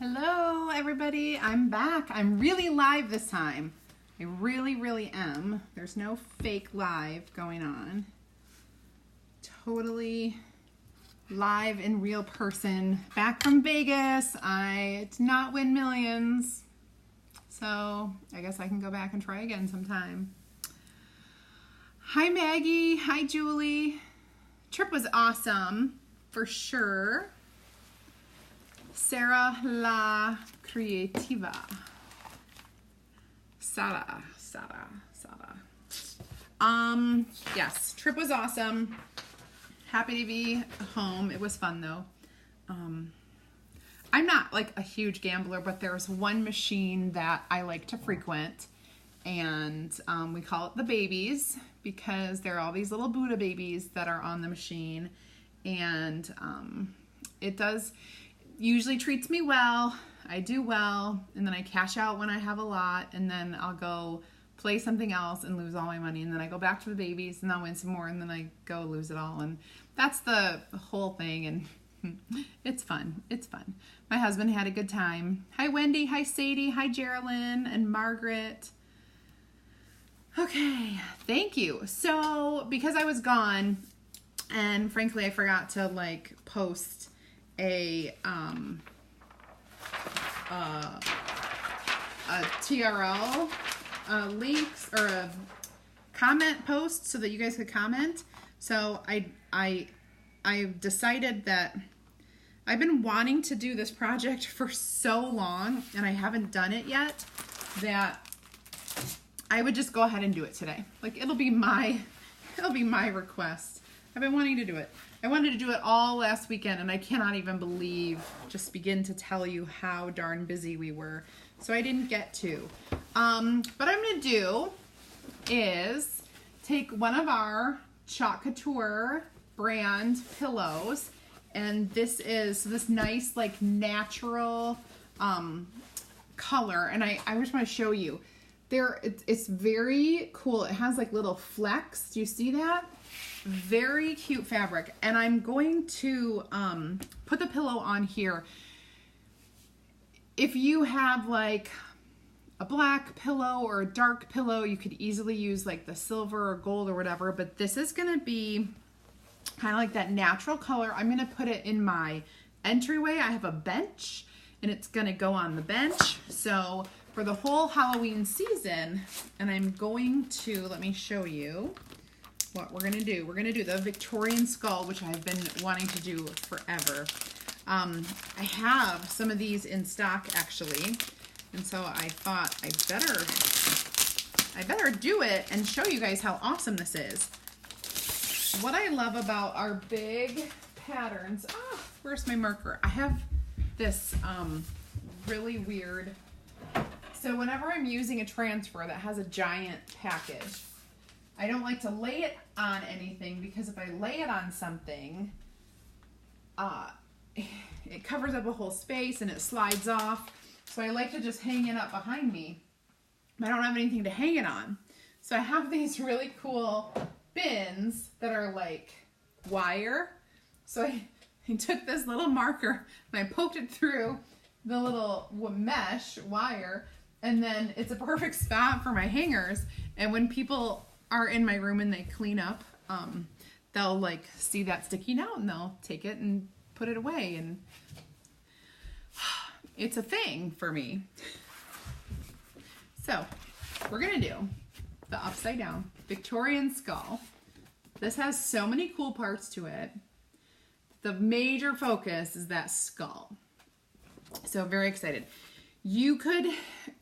Hello everybody, I'm back. I'm really live this time. I really am. There's no fake live going on. Totally live in real person. Back from Vegas. I did not win millions. So I guess I can go back and try again sometime. Hi Maggie, hi Julie. Trip was awesome, for sure. Sarah La Creativa. Sara. Yes, trip was awesome. Happy to be home. It was fun though. I'm not like a huge gambler, but there's one machine that I like to frequent, and we call it the babies because there are all these little Buddha babies that are on the machine, and it usually treats me well. I do well, and then I cash out when I have a lot, and then I'll go play something else and lose all my money, and then I go back to the babies and I'll win some more, and then I go lose it all, and that's the whole thing, and it's fun. It's fun. My husband had a good time. Hi Wendy, hi Sadie, hi Geraldine and Margaret. Okay, thank you. So because I was gone, and frankly I forgot to like post a TRL links or a comment post so that you guys could comment. So I decided that I've been wanting to do this project for so long and I haven't done it yet, that I would just go ahead and do it today. Like it'll be my request. I've been wanting to do it. I wanted to do it all last weekend, and I cannot even begin to tell you how darn busy we were. So I didn't get to. What I'm going to do is take one of our Couture brand pillows, and this is this nice, like, natural color, and I just want to show you. It's very cool. It has, like, little flecks. Do you see that? Very cute fabric, and I'm going to put the pillow on here. If you have like a black pillow or a dark pillow, you could easily use like the silver or gold or whatever, but this is going to be kind of like that natural color. I'm going to put it in my entryway. I have a bench, and it's going to go on the bench. So for the whole Halloween season, and I'm going to, let me show you what we're going to do. We're going to do the Victorian skull, which I've been wanting to do forever. I have some of these in stock actually, and so I thought I better do it and show you guys how awesome this is. What I love about our big patterns, where's my marker? I have this really weird, so whenever I'm using a transfer that has a giant package, I don't like to lay it on anything, because if I lay it on something, it covers up a whole space and it slides off. So I like to just hang it up behind me. I don't have anything to hang it on. So I have these really cool bins that are like wire. So I took this little marker and I poked it through the little mesh wire, and then it's a perfect spot for my hangers. And when people are in my room and they clean up, they'll like see that sticking out and they'll take it and put it away, and it's a thing for me. So we're gonna do the upside down Victorian skull. This has so many cool parts to it. The major focus is that skull. So very excited. You could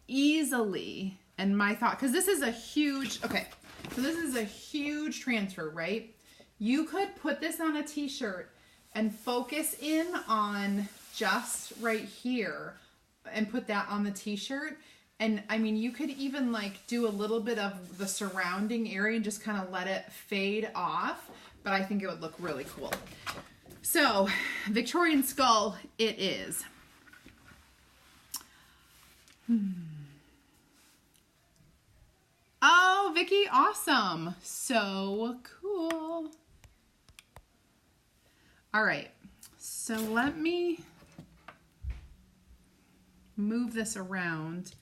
easily, and my thought, because this is a huge, so this is a huge transfer, right? You could put this on a t-shirt and focus in on just right here and put that on the t-shirt. And I mean, you could even like do a little bit of the surrounding area and just kind of let it fade off, but I think it would look really cool. So Victorian skull it is. Oh, Vicky, awesome. So cool. All right, so let me move this around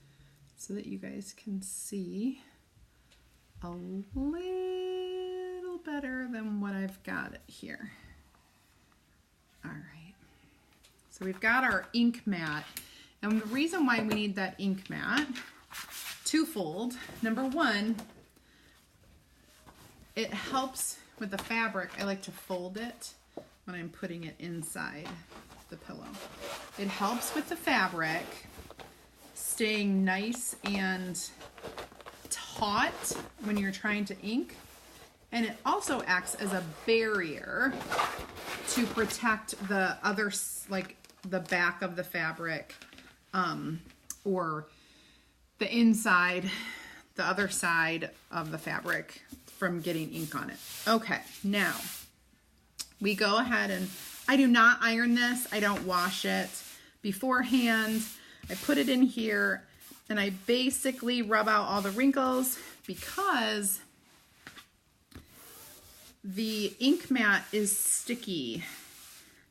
so that you guys can see a little better than what I've got it here. All right, so we've got our ink mat, and the reason why we need that ink mat, twofold. Number one, it helps with the fabric. I like to fold it when I'm putting it inside the pillow. It helps with the fabric staying nice and taut when you're trying to ink, and it also acts as a barrier to protect the other, like the back of the fabric, or the inside, the other side of the fabric from getting ink on it. Okay, now we go ahead and I do not iron this. I don't wash it beforehand. I put it in here and I basically rub out all the wrinkles because the ink mat is sticky.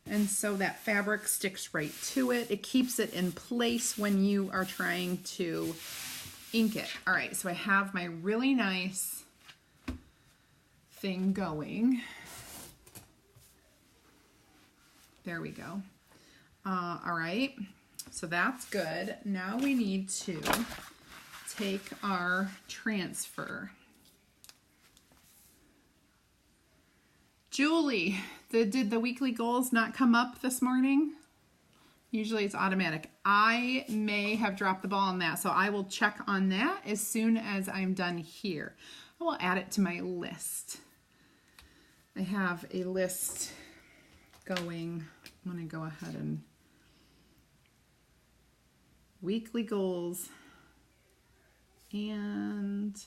And so that fabric sticks right to it. It keeps it in place when you are trying to ink it. All right, so I have my really nice thing going. There we go. All right, so that's good. Now we need to take our transfer. Julie, did the weekly goals not come up this morning? Usually it's automatic. I may have dropped the ball on that, so I will check on that as soon as I'm done here. I will add it to my list. I have a list going. I'm going to go ahead and weekly goals and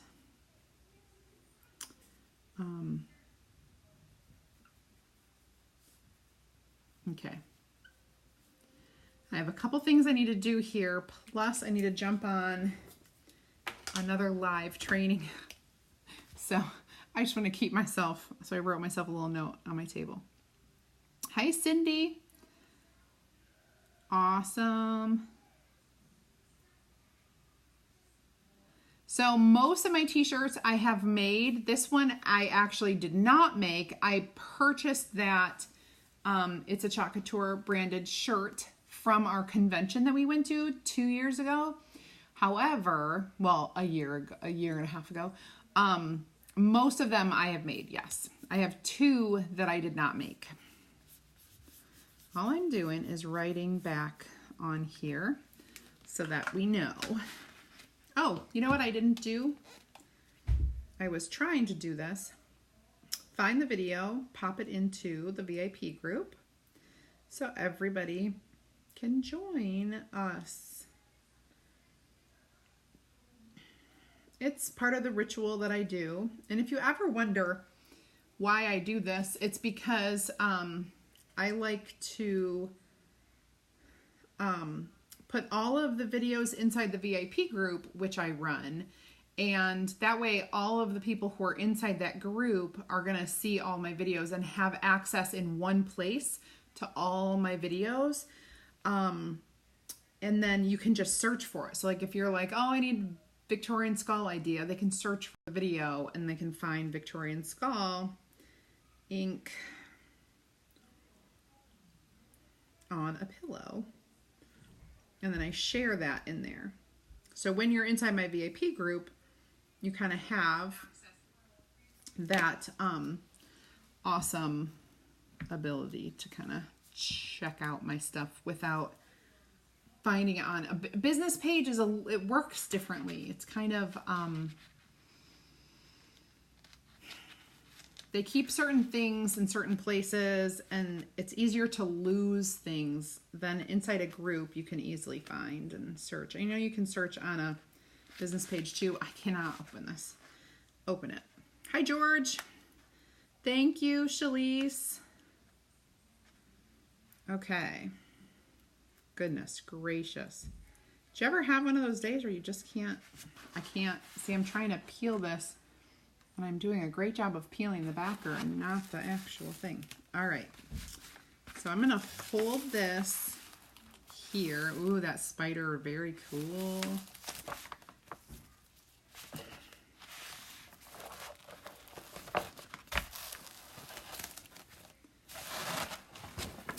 okay. I have a couple things I need to do here, plus I need to jump on another live training. So I just want to keep myself, so I wrote myself a little note on my table. Hi, Cindy. Awesome. So most of my t-shirts I have made. This one I actually did not make. I purchased that. It's a Couture branded shirt from our convention that we went to 2 years ago. However, well, a year and a half ago. Most of them I have made, yes. I have 2 that I did not make. All I'm doing is writing back on here so that we know. Oh, you know what I didn't do? I was trying to do this. Find the video, pop it into the VIP group so everybody can join us. It's part of the ritual that I do. And if you ever wonder why I do this, it's because I like to put all of the videos inside the VIP group, which I run. And that way, all of the people who are inside that group are going to see all my videos and have access in one place to all my videos. And then you can just search for it. So like if you're like, oh, I need Victorian skull idea, they can search for the video and they can find Victorian skull ink on a pillow. And then I share that in there. So when you're inside my VIP group, you kind of have that awesome ability to kind of check out my stuff without finding it on a business page. It works differently. It's kind of they keep certain things in certain places, and it's easier to lose things than inside a group. You can easily find and search. I know you can search on a business page too. I cannot open this. Open it. Hi, George. Thank you, Shalise. Okay. Goodness gracious. Did you ever have one of those days where you just can't, I can't, see I'm trying to peel this and I'm doing a great job of peeling the backer and not the actual thing. All right. So I'm going to fold this here. Ooh, that spider, very cool.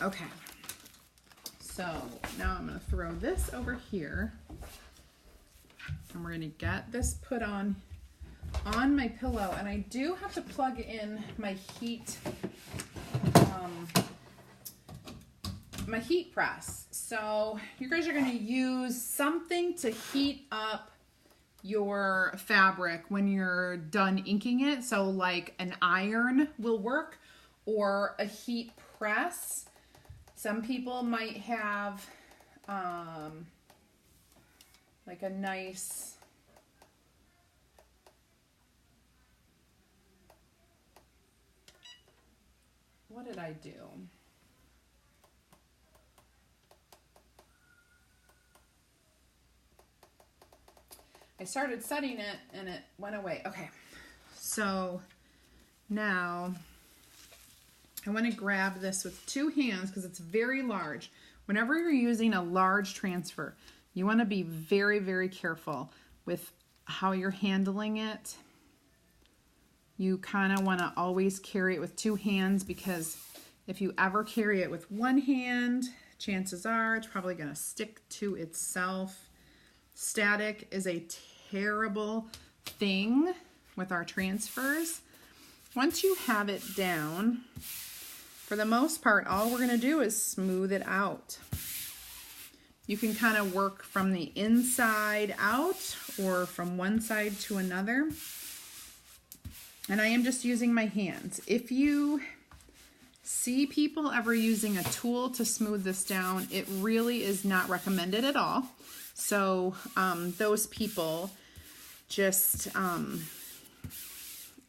Okay, so now I'm going to throw this over here, and we're going to get this put on my pillow, and I do have to plug in my heat press. So you guys are going to use something to heat up your fabric when you're done inking it. So like an iron will work, or a heat press. Some people might have like a nice, what did I do? I started setting it and it went away. Okay, so now I want to grab this with two hands because it's very large. Whenever you're using a large transfer, you want to be very, very careful with how you're handling it. You kind of want to always carry it with two hands, because if you ever carry it with one hand, chances are it's probably going to stick to itself. Static is a terrible thing with our transfers. Once you have it down, for the most part, all we're going to do is smooth it out. You can kind of work from the inside out or from one side to another. And I am just using my hands. If you see people ever using a tool to smooth this down, it really is not recommended at all. So those people just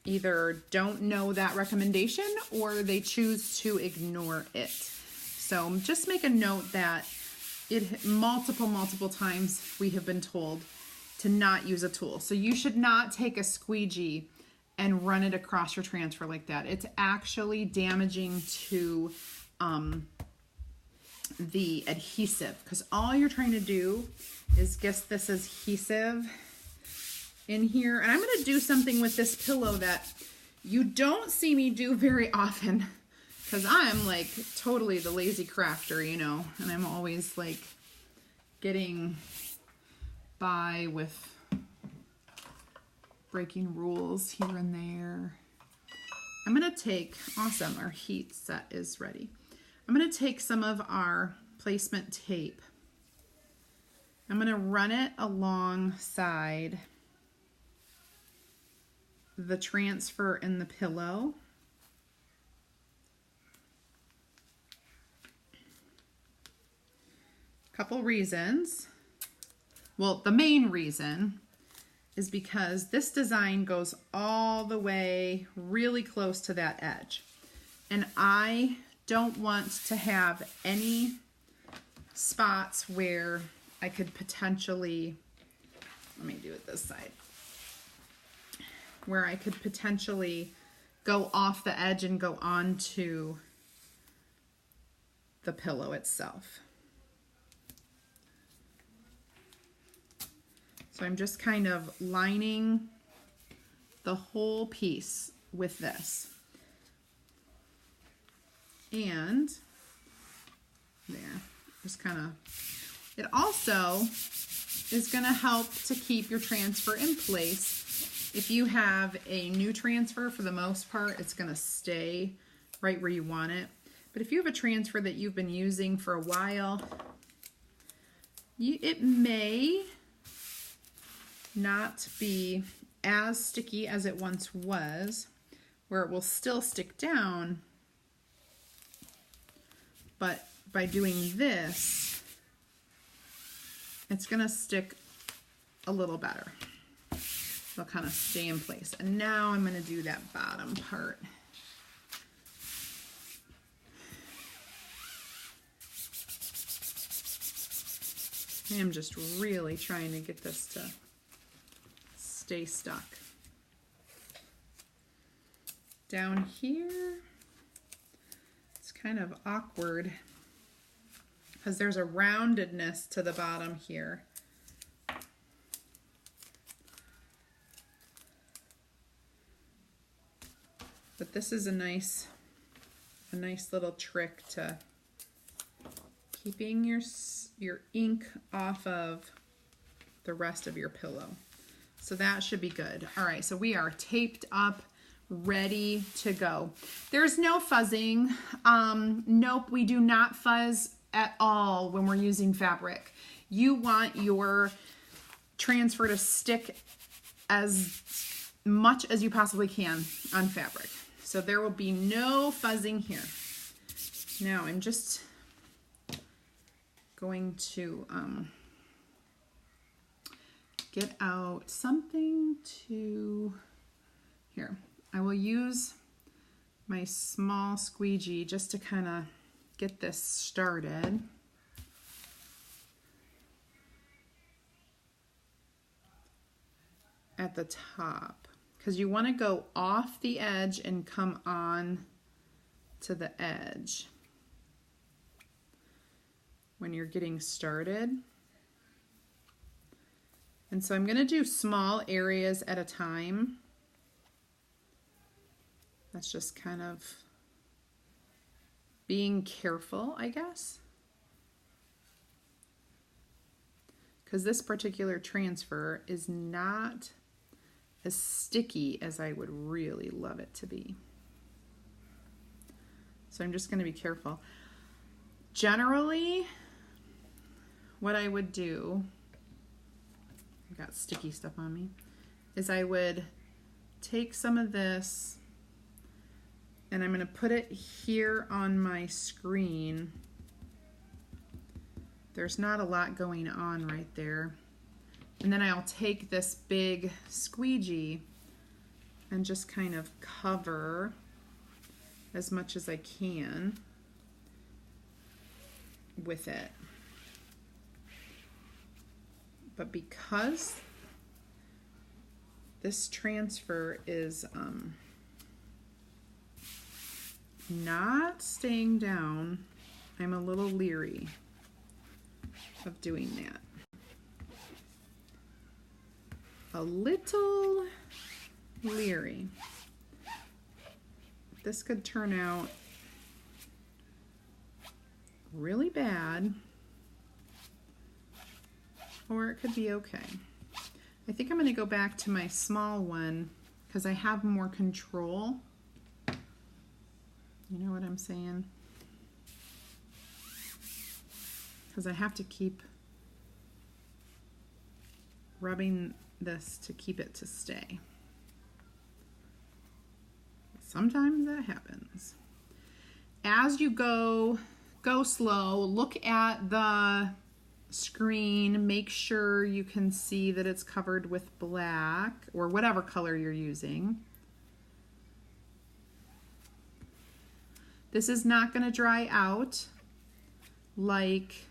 either don't know that recommendation or they choose to ignore it. So just make a note that multiple times we have been told to not use a tool. So you should not take a squeegee and run it across your transfer like that. It's actually damaging to the adhesive, because all you're trying to do is get this adhesive in here. And I'm going to do something with this pillow that you don't see me do very often, because I'm like totally the lazy crafter, you know, and I'm always like getting by with breaking rules here and there. I'm going to take, awesome, our heat set is ready. I'm going to take some of our placement tape. I'm going to run it alongside the transfer in the pillow. Couple reasons. Well, the main reason is because this design goes all the way really close to that edge. And I don't want to have any spots where I could potentially, let me do it this side, where I could potentially go off the edge and go onto the pillow itself. So I'm just kind of lining the whole piece with this. And there, just kind of, it also is going to help to keep your transfer in place. If you have a new transfer, for the most part, it's going to stay right where you want it. But if you have a transfer that you've been using for a while, it may not be as sticky as it once was, where it will still stick down, but by doing this, it's gonna stick a little better. It'll kind of stay in place. And now I'm gonna do that bottom part. I am just really trying to get this to stay stuck. Down here, it's kind of awkward because there's a roundedness to the bottom here. But this is a nice little trick to keeping your ink off of the rest of your pillow. So that should be good. All right, so we are taped up, ready to go. There's no fuzzing. Nope, we do not fuzz at all when we're using fabric. You want your transfer to stick as much as you possibly can on fabric. So there will be no fuzzing here. Now I'm just going to get out something to, here, I will use my small squeegee just to kind of get this started. At the top, because you want to go off the edge and come on to the edge when you're getting started. And so I'm going to do small areas at a time. That's just kind of being careful, I guess. Because this particular transfer is not as sticky as I would really love it to be. So I'm just going to be careful. Generally, what I would do, I got sticky stuff on me, is I would take some of this and I'm going to put it here on my screen. There's not a lot going on right there. And then I'll take this big squeegee and just kind of cover as much as I can with it. But because this transfer is not staying down, I'm a little leery of doing that. A little leery. This could turn out really bad, or it could be okay. I think I'm going to go back to my small one because I have more control. You know what I'm saying? Because I have to keep rubbing this to keep it to stay. Sometimes that happens. As you go slow, look at the screen, make sure you can see that it's covered with black or whatever color you're using. This is not going to dry out like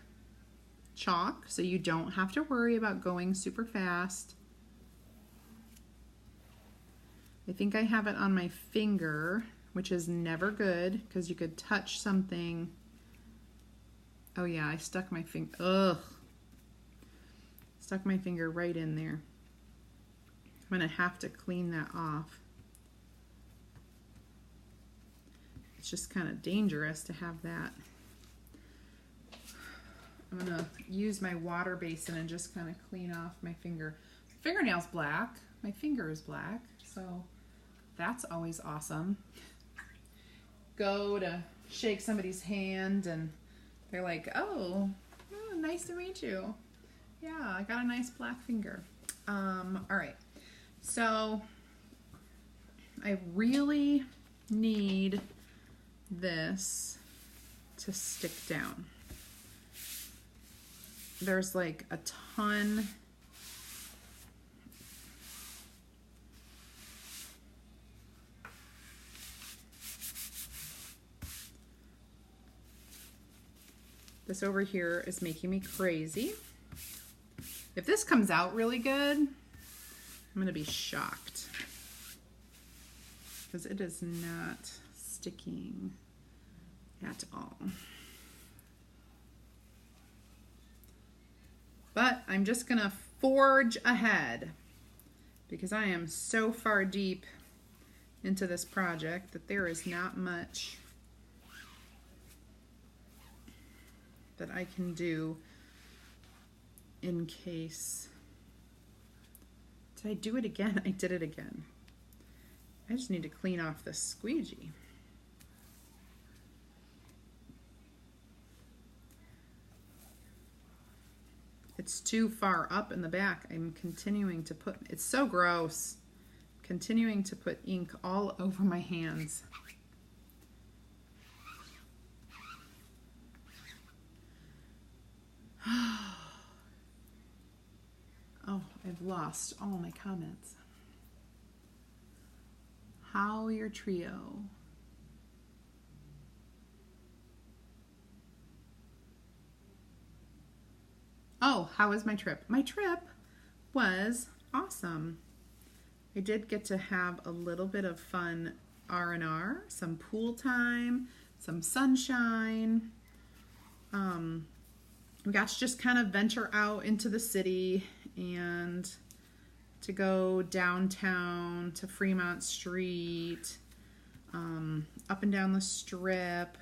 chalk, so you don't have to worry about going super fast. I think I have it on my finger, which is never good because you could touch something. Oh yeah, I stuck my finger, stuck my finger right in there. I'm gonna have to clean that off. It's just kind of dangerous to have that. I'm gonna use my water basin and just kind of clean off my finger. Fingernail's black, my finger is black, so that's always awesome. Go to shake somebody's hand and they're like, oh, nice to meet you. Yeah, I got a nice black finger. All right, so I really need this to stick down. There's like a ton. This over here is making me crazy. If this comes out really good, I'm gonna be shocked because it is not sticking at all. But I'm just gonna forge ahead because I am so far deep into this project that there is not much that I can do in case. Did I do it again? I did it again. I just need to clean off this squeegee. It's too far up in the back. I'm continuing to put, it's so gross, continuing to put ink all over my hands. Oh, I've lost all my comments. How your trio? Oh, how was my trip? My trip was awesome. I did get to have a little bit of fun R&R, some pool time, some sunshine. We got to just kind of venture out into the city and to go downtown to Fremont Street, up and down the Strip.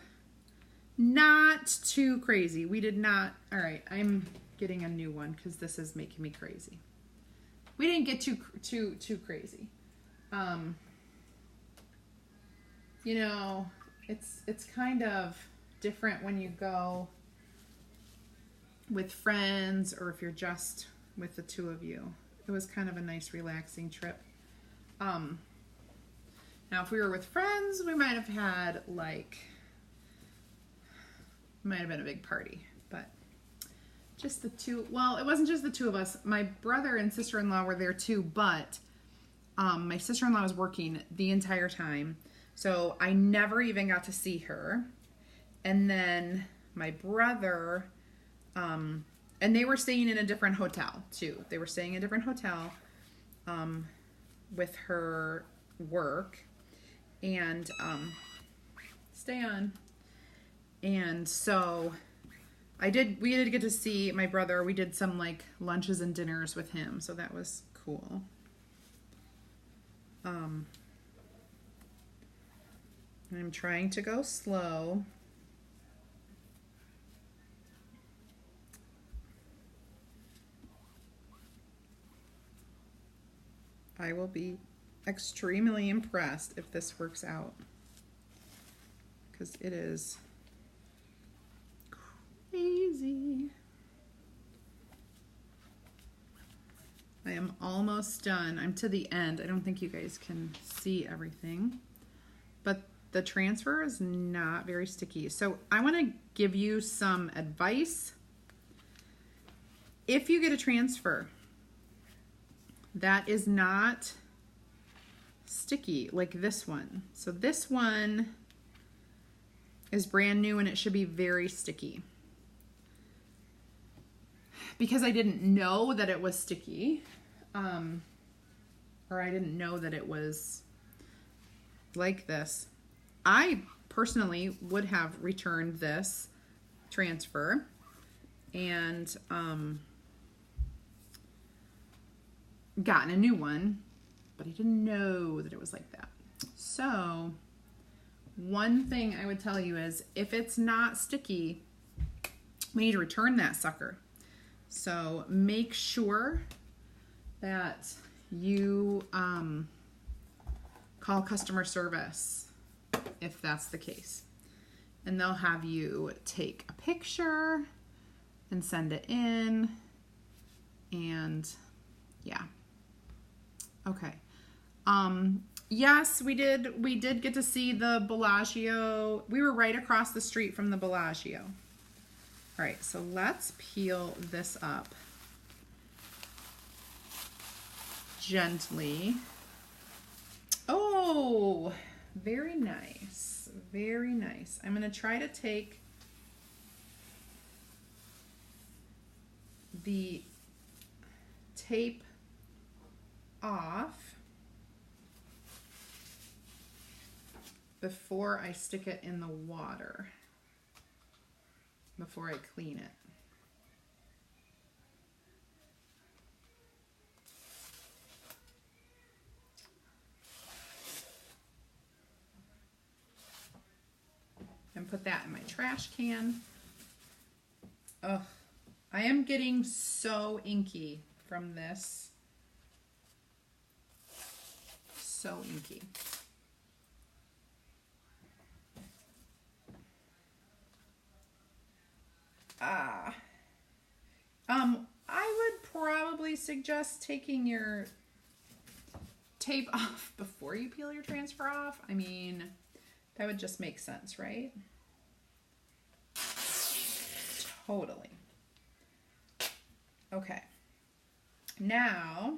Not too crazy. We did not. All right, I'm getting a new one because this is making me crazy. We didn't get too crazy. You know, it's kind of different when you go with friends or if you're just with the two of you. It was kind of a nice relaxing trip. Now if we were with friends, we might have had might have been a big party, but just the two. Well, it wasn't just the two of us. My brother and sister-in-law were there too, but my sister-in-law was working the entire time, so I never even got to see her. And then my brother, and they were staying in a different hotel too. They were staying in a different hotel with her work, and stay on. And so we did get to see my brother. We did some like lunches and dinners with him, so that was cool. I'm trying to go slow. I will be extremely impressed if this works out, because it is crazy. I am almost done. I'm to the end. I don't think you guys can see everything, but the transfer is not very sticky. So I want to give you some advice. If you get a transfer that is not sticky like this one. So this one is brand new and it should be very sticky. Because I didn't know that it was sticky, or I didn't know that it was like this, I personally would have returned this transfer and gotten a new one, but I didn't know that it was like that. So one thing I would tell you is if it's not sticky, we need to return that sucker. So make sure that you call customer service if that's the case. And they'll have you take a picture and send it in. And yeah. Okay. Yes, we did get to see the Bellagio. We were right across the street from the Bellagio. All right, so let's peel this up gently. Oh, very nice. Very nice. I'm going to try to take the tape off before I stick it in the water, before I clean it. put that in my trash can. Ugh, I am getting so inky from this. So inky. I would probably suggest taking your tape off before you peel your transfer off. I mean, that would just make sense, right? Totally. Okay. Now,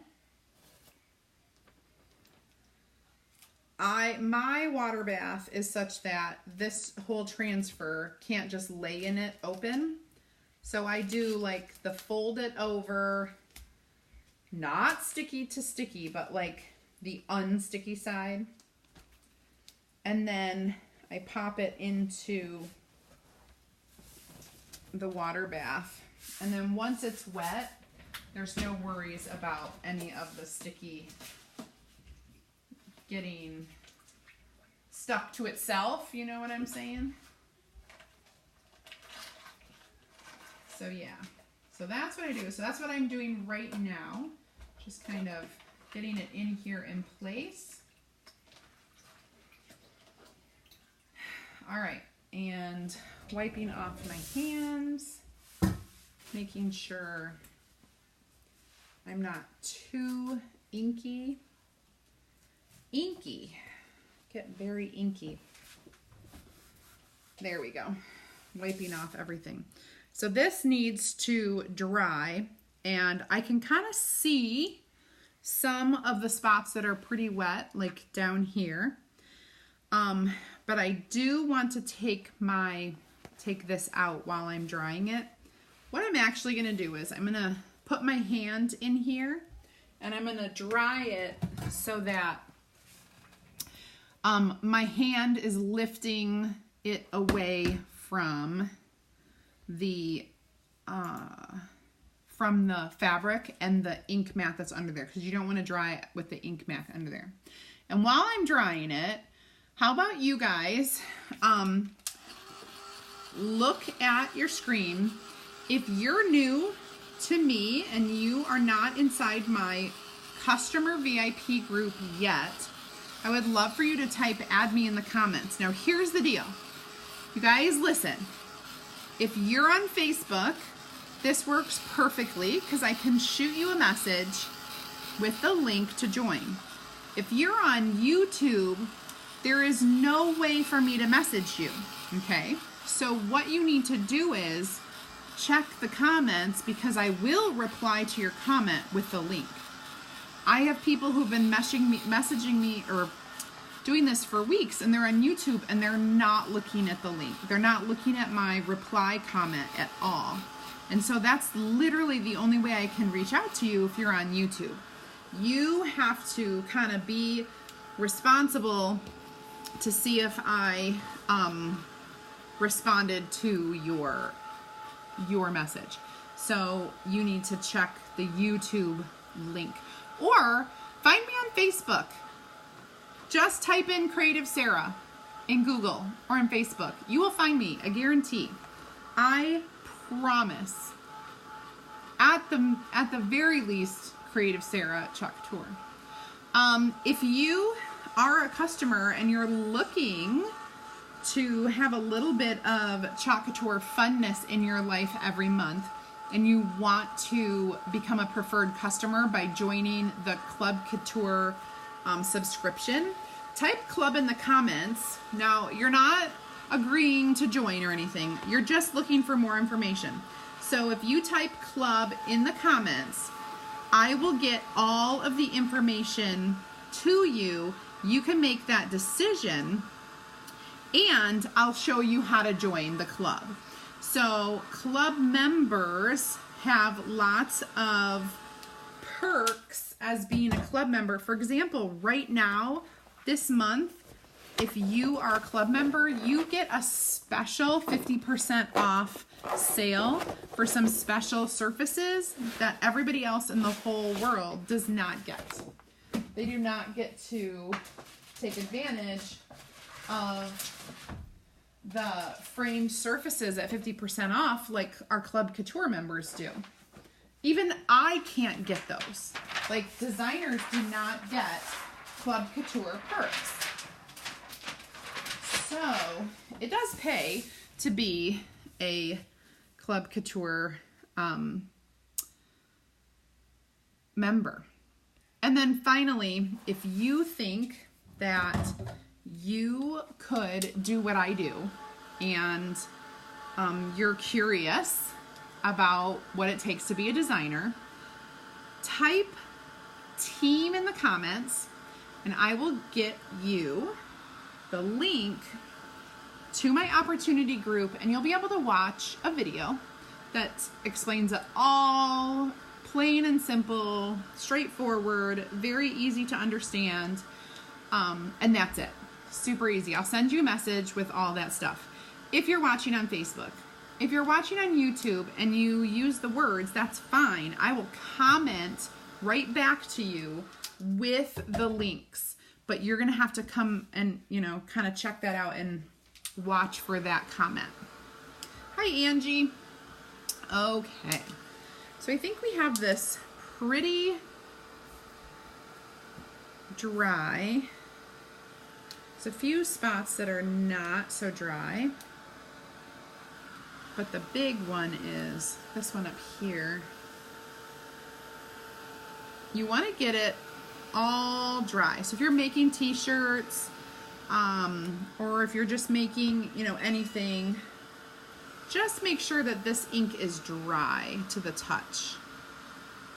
my water bath is such that this whole transfer can't just lay in it open. So I do like the fold it over, not sticky to sticky, but like the unsticky side. And then I pop it into the water bath. And then once it's wet, there's no worries about any of the sticky getting stuck to itself. You know what I'm saying? So yeah, so that's what I do. So that's what I'm doing right now. Just kind of getting it in here in place. All right, and wiping off my hands, making sure I'm not too inky. Inky, get very inky. There we go, wiping off everything. So this needs to dry, and I can kind of see some of the spots that are pretty wet, like down here. But I do want to take this out while I'm drying it. What I'm actually gonna do is I'm gonna put my hand in here and I'm gonna dry it so that my hand is lifting it away from the fabric and the ink mat that's under there, because you don't want to dry it with the ink mat under there. And while I'm drying it, how about you guys look at your screen. If you're new to me and you are not inside my customer VIP group yet, I would love for you to type add me in the comments. Now here's the deal. You guys listen. If you're on Facebook, this works perfectly because I can shoot you a message with the link to join. If you're on YouTube, there is no way for me to message you, okay? So what you need to do is check the comments, because I will reply to your comment with the link. I have people who've been messaging me or doing this for weeks, and they're on YouTube and they're not looking at the link. They're not looking at my reply comment at all. And so that's literally the only way I can reach out to you if you're on YouTube. You have to kind of be responsible to see if I responded to your message. So you need to check the YouTube link, or find me on Facebook. Just type in Creative Sarah in Google or in Facebook. You will find me, I guarantee. I promise. At the very least, Creative Sarah Couture. If you are a customer and you're looking to have a little bit of Couture funness in your life every month, and you want to become a preferred customer by joining the Club Couture subscription, type club in the comments. Now, you're not agreeing to join or anything. You're just looking for more information. So if you type club in the comments, I will get all of the information to you. You can make that decision, and I'll show you how to join the club. So club members have lots of perks as being a club member. For example, right now, this month, if you are a club member, you get a special 50% off sale for some special surfaces that everybody else in the whole world does not get. They do not get to take advantage of the framed surfaces at 50% off like our Club Couture members do. Even I can't get those. Like, designers do not get Club Couture perks. So it does pay to be a Club Couture member. And then finally, if you think that you could do what I do and you're curious about what it takes to be a designer, type team in the comments and I will get you the link to my opportunity group, and you'll be able to watch a video that explains it all, plain and simple, straightforward, very easy to understand, and that's it. Super easy. I'll send you a message with all that stuff. If you're watching on Facebook, if you're watching on YouTube and you use the words, that's fine. I will comment right back to you with the links, but you're gonna have to come and, you know, kind of check that out and watch for that comment. Hi, Angie. Okay, so I think we have this pretty dry. There's a few spots that are not so dry, but the big one is this one up here. You want to get it all dry. So if you're making t-shirts, or if you're just making, you know, anything, just make sure that this ink is dry to the touch.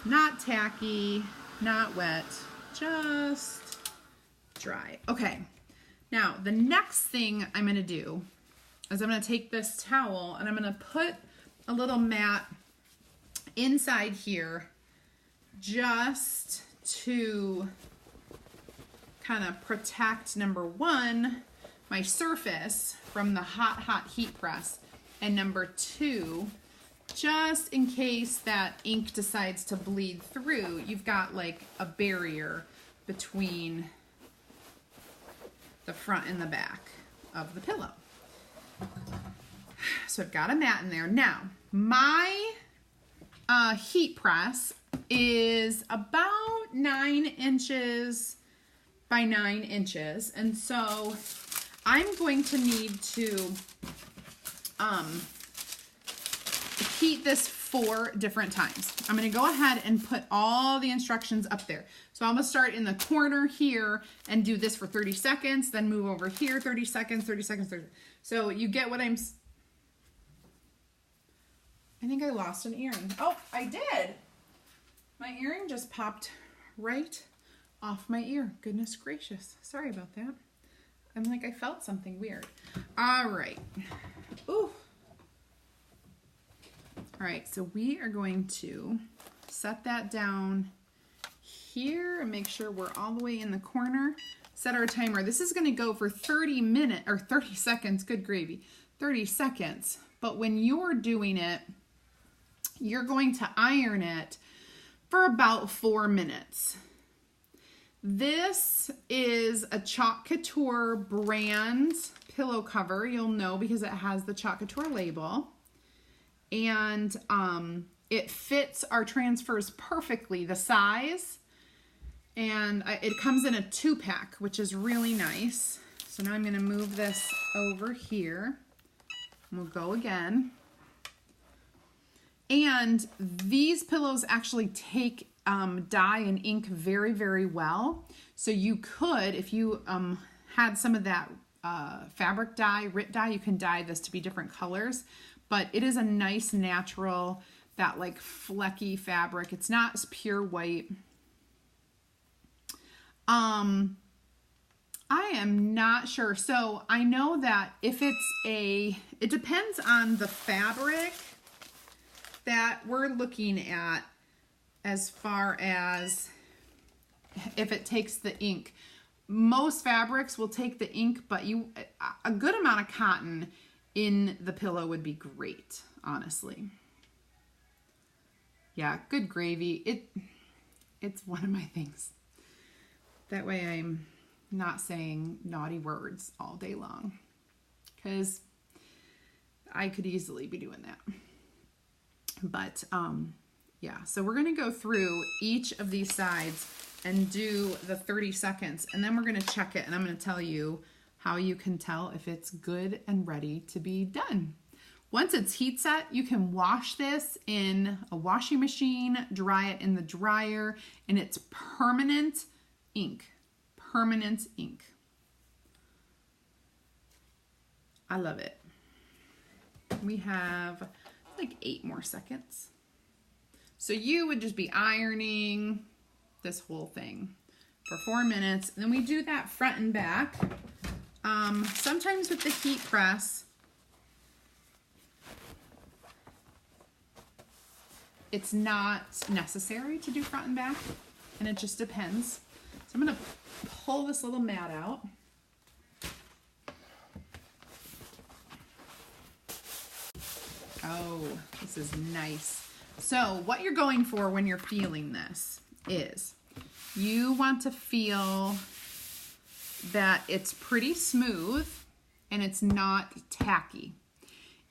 Not tacky, not wet, just dry. Okay, now the next thing I'm gonna do is I'm gonna take this towel and I'm gonna put a little mat inside here just to kind of protect, number one, my surface from the hot heat press, and number two, just in case that ink decides to bleed through, you've got like a barrier between the front and the back of the pillow. So I've got a mat in there. Now, my heat press is about 9 inches by 9 inches, and so I'm going to need to heat this 4 different times. I'm going to go ahead and put all the instructions up there. So I'm going to start in the corner here and do this for 30 seconds, then move over here 30 seconds, 30 seconds, 30. So you get what I'm... I think I lost an earring. Oh, I did! My earring just popped right off my ear. Goodness gracious. Sorry about that. I'm like, I felt something weird. All right. Ooh. All right, so we are going to set that down here and make sure we're all the way in the corner. Set our timer. This is going to go for 30 minutes, or 30 seconds, good gravy, 30 seconds. But when you're doing it, you're going to iron it for about 4 minutes. This is a Couture brand pillow cover. You'll know because it has the Couture label. And it fits our transfers perfectly, the size. And it comes in a 2-pack, which is really nice. So now I'm going to move this over here. And we'll go again. And these pillows actually take dye and ink very, very well. So you could, if you had some of that fabric dye, RIT dye, you can dye this to be different colors. But it is a nice natural, that like flecky fabric. It's not pure white. I am not sure. So I know that if it's it depends on the fabric that we're looking at as far as if it takes the ink. Most fabrics will take the ink, but a good amount of cotton in the pillow would be great, honestly. Yeah, good gravy. It's one of my things. That way I'm not saying naughty words all day long. Because I could easily be doing that. But yeah, so we're going to go through each of these sides and do the 30 seconds, and then we're going to check it, and I'm going to tell you how you can tell if it's good and ready to be done. Once it's heat set, you can wash this in a washing machine, dry it in the dryer, and it's permanent ink. Permanent ink. I love it. We have like 8 more seconds. So you would just be ironing this whole thing for 4 minutes. And then we do that front and back. Sometimes with the heat press, it's not necessary to do front and back, and it just depends. So I'm going to pull this little mat out. Oh, this is nice. So what you're going for when you're feeling this is you want to feel that it's pretty smooth and it's not tacky.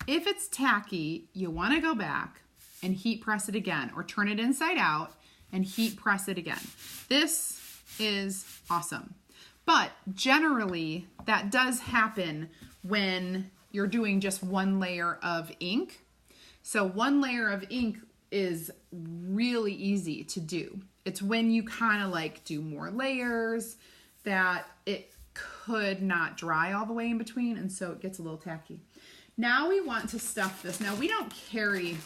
If it's tacky, you want to go back and heat press it again, or turn it inside out and heat press it again. This is awesome. But generally, that does happen when you're doing just one layer of ink. So one layer of ink is really easy to do. It's when you kind of like do more layers that it could not dry all the way in between, and so it gets a little tacky. Now we want to stuff this. Now we don't carry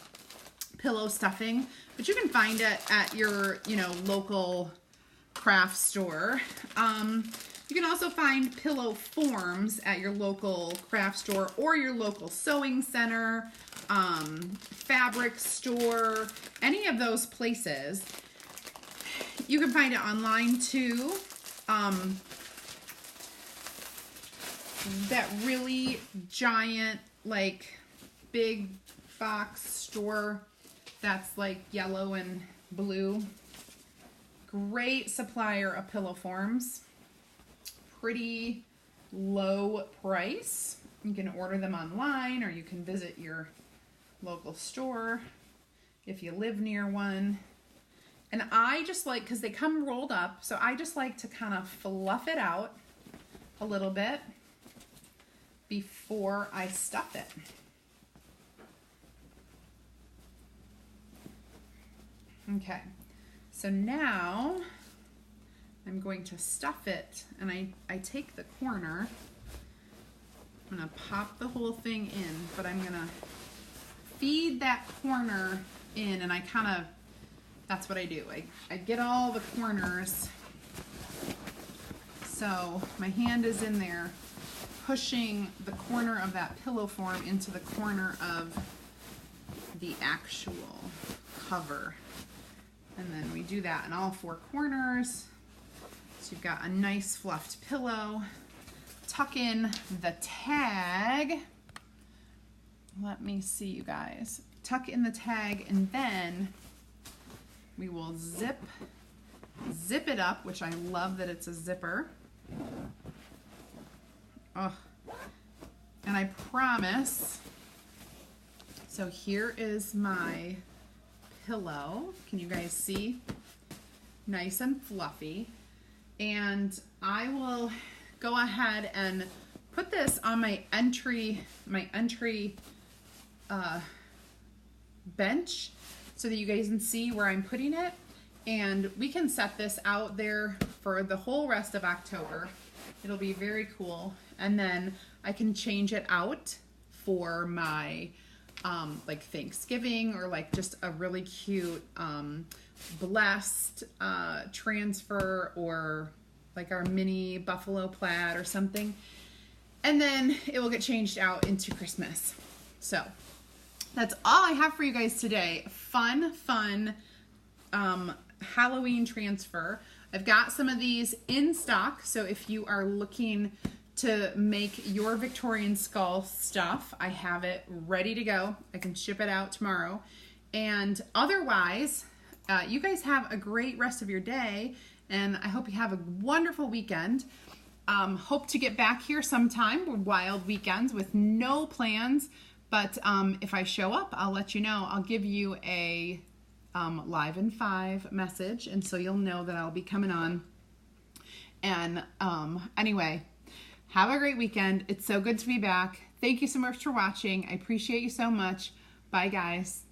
pillow stuffing, but you can find it at your, local craft store. You can also find pillow forms at your local craft store or your local sewing center, fabric store, any of those places. You can find it online too. That really giant, like, big box store that's like yellow and blue. Great supplier of pillow forms. Pretty low price. You can order them online, or you can visit your local store if you live near one. And I just like, because they come rolled up, so I just like to kind of fluff it out a little bit before I stuff it. Okay, so now I'm going to stuff it, and I take the corner. I'm gonna pop the whole thing in, but I'm gonna feed that corner in, and that's what I do. I get all the corners, so my hand is in there pushing the corner of that pillow form into the corner of the actual cover. And then we do that in all 4 corners. So you've got a nice fluffed pillow. Tuck in the tag. Let me see, you guys. Tuck in the tag, and then we will zip it up, which I love that it's a zipper. Oh, and I promise, so here is my pillow. Can you guys see? Nice and fluffy. And I will go ahead and put this on my entry bench so that you guys can see where I'm putting it. And we can set this out there for the whole rest of October. It'll be very cool. And then I can change it out for my like Thanksgiving, or like just a really cute blessed transfer, or like our mini buffalo plaid or something. And then it will get changed out into Christmas. So that's all I have for you guys today. Fun Halloween transfer. I've got some of these in stock, so if you are looking to make your Victorian skull stuff, I have it ready to go. I can ship it out tomorrow. And otherwise, you guys have a great rest of your day, and I hope you have a wonderful weekend. Hope to get back here sometime. We're wild weekends with no plans, But if I show up, I'll let you know. I'll give you a live in 5 message, and so you'll know that I'll be coming on. And anyway, have a great weekend. It's so good to be back. Thank you so much for watching. I appreciate you so much. Bye, guys.